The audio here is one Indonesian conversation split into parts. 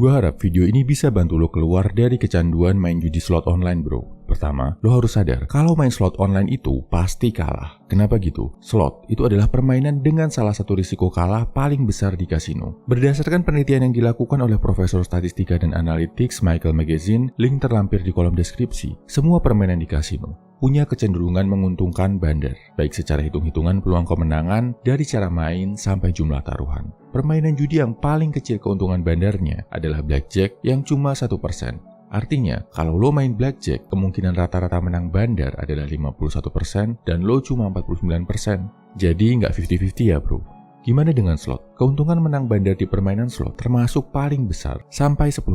Gua harap video ini bisa bantu lo keluar dari kecanduan main judi slot online, bro. Pertama, lo harus sadar kalau main slot online itu pasti kalah. Kenapa gitu? Slot itu adalah permainan dengan salah satu risiko kalah paling besar di kasino. Berdasarkan penelitian yang dilakukan oleh Profesor Statistika dan Analytics Michael Magazine, link terlampir di kolom deskripsi, semua permainan di kasino punya kecenderungan menguntungkan bandar, baik secara hitung-hitungan peluang kemenangan dari cara main sampai jumlah taruhan. Permainan judi yang paling kecil keuntungan bandarnya adalah blackjack yang cuma 1%. Artinya, kalau lo main blackjack, kemungkinan rata-rata menang bandar adalah 51% dan lo cuma 49%. Jadi nggak 50-50 ya, bro. Gimana dengan slot? Keuntungan menang bandar di permainan slot termasuk paling besar, sampai 10%.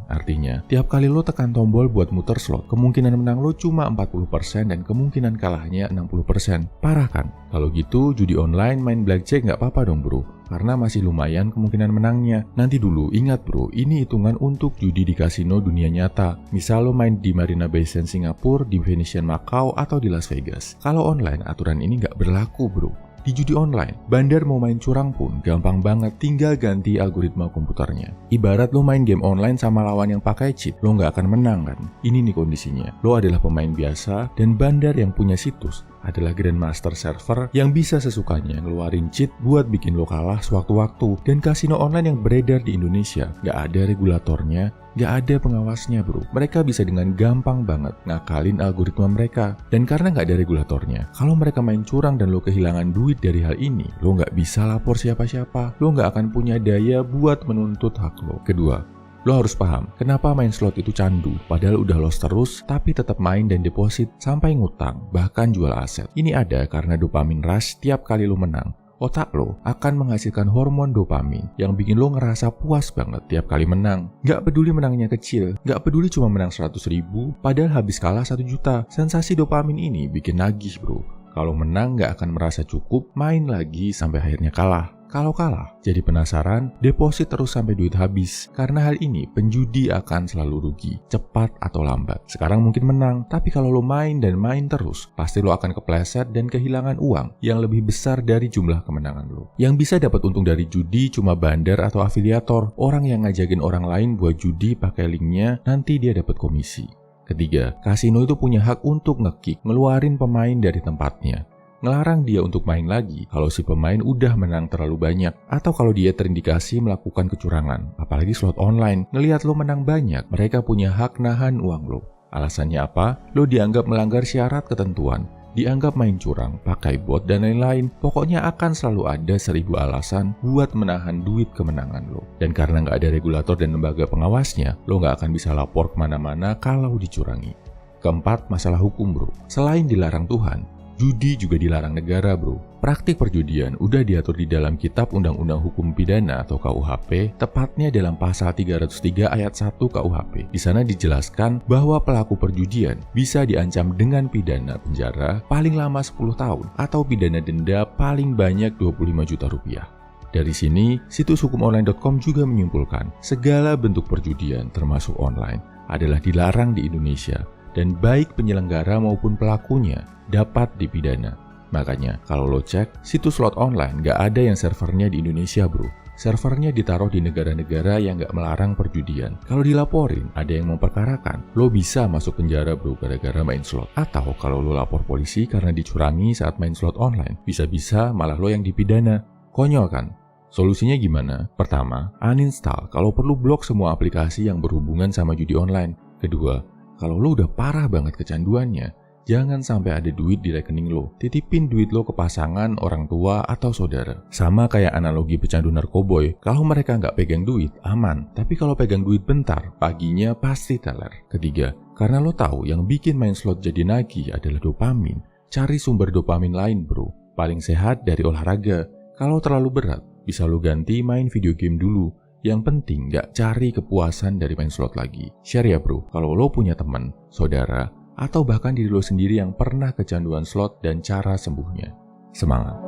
Artinya, tiap kali lo tekan tombol buat muter slot, kemungkinan menang lo cuma 40% dan kemungkinan kalahnya 60%. Parah kan? Kalau gitu, judi online main blackjack nggak apa-apa dong, bro. Karena masih lumayan kemungkinan menangnya. Nanti dulu, ingat bro, ini hitungan untuk judi di kasino dunia nyata. Misal lo main di Marina Bay Sands Singapura, di Venetian Macau, atau di Las Vegas. Kalau online, aturan ini nggak berlaku, bro. Di judi online, bandar mau main curang pun gampang banget, tinggal ganti algoritma komputernya. Ibarat lo main game online sama lawan yang pakai cheat, lo nggak akan menang kan? Ini nih kondisinya. Lo adalah pemain biasa dan bandar yang punya situs adalah Grandmaster server yang bisa sesukanya ngeluarin cheat buat bikin lo kalah sewaktu-waktu. Dan kasino online yang beredar di Indonesia nggak ada regulatornya, nggak ada pengawasnya, bro. Mereka bisa dengan gampang banget ngakalin algoritma mereka. Dan karena nggak ada regulatornya, kalau mereka main curang dan lo kehilangan duit dari hal ini, lo nggak bisa lapor siapa-siapa. Lo nggak akan punya daya buat menuntut hak lo. Kedua, lo harus paham kenapa main slot itu candu, padahal udah loss terus, tapi tetap main dan deposit sampai ngutang, bahkan jual aset. Ini ada karena dopamin rush tiap kali lo menang. Otak lo akan menghasilkan hormon dopamin yang bikin lo ngerasa puas banget tiap kali menang. Gak peduli menangnya kecil, gak peduli cuma menang 100.000, padahal habis kalah 1 juta. Sensasi dopamin ini bikin nagih, bro. Kalau menang gak akan merasa cukup, main lagi sampai akhirnya kalah. Kalau kalah, jadi penasaran, deposit terus sampai duit habis. Karena hal ini, penjudi akan selalu rugi, cepat atau lambat. Sekarang mungkin menang, tapi kalau lo main dan main terus, pasti lo akan kepleset dan kehilangan uang yang lebih besar dari jumlah kemenangan lo. Yang bisa dapat untung dari judi cuma bandar atau afiliator, orang yang ngajakin orang lain buat judi pakai linknya, nanti dia dapat komisi. Ketiga, kasino itu punya hak untuk nge-kick, ngeluarin pemain dari tempatnya. Ngelarang dia untuk main lagi kalau si pemain udah menang terlalu banyak atau kalau dia terindikasi melakukan kecurangan. Apalagi slot online, ngelihat lo menang banyak, mereka punya hak nahan uang lo. Alasannya apa? Lo dianggap melanggar syarat ketentuan, dianggap main curang, pakai bot, dan lain-lain. Pokoknya akan selalu ada 1000 alasan buat menahan duit kemenangan lo. Dan karena nggak ada regulator dan lembaga pengawasnya, lo nggak akan bisa lapor kemana-mana kalau dicurangi. Keempat, masalah hukum, bro. Selain dilarang Tuhan, judi juga dilarang negara, bro. Praktik perjudian udah diatur di dalam Kitab Undang-Undang Hukum Pidana atau KUHP, tepatnya dalam pasal 303 ayat 1 KUHP. Di sana dijelaskan bahwa pelaku perjudian bisa diancam dengan pidana penjara paling lama 10 tahun atau pidana denda paling banyak 25 juta rupiah. Dari sini, situs hukumonline.com juga menyimpulkan segala bentuk perjudian termasuk online adalah dilarang di Indonesia dan baik penyelenggara maupun pelakunya dapat dipidana. Makanya kalau lo cek, situs slot online nggak ada yang servernya di Indonesia, bro. Servernya ditaruh di negara-negara yang nggak melarang perjudian. Kalau dilaporin, ada yang memperkarakan, lo bisa masuk penjara, bro, gara-gara main slot. Atau kalau lo lapor polisi karena dicurangi saat main slot online, bisa-bisa malah lo yang dipidana. Konyol kan? Solusinya gimana? Pertama, uninstall. Kalau perlu blok semua aplikasi yang berhubungan sama judi online. Kedua, kalau lo udah parah banget kecanduannya, jangan sampai ada duit di rekening lo. Titipin duit lo ke pasangan, orang tua, atau saudara. Sama kayak analogi pecandu narkoboy, kalau mereka nggak pegang duit, aman. Tapi kalau pegang duit bentar, paginya pasti teler. Ketiga, karena lo tahu yang bikin main slot jadi nagih adalah dopamin, cari sumber dopamin lain, bro. Paling sehat dari olahraga. Kalau terlalu berat, bisa lo ganti main video game dulu. Yang penting nggak cari kepuasan dari main slot lagi. Share ya, bro, kalau lo punya teman, saudara, atau bahkan diri lo sendiri yang pernah kecanduan slot dan cara sembuhnya. Semangat!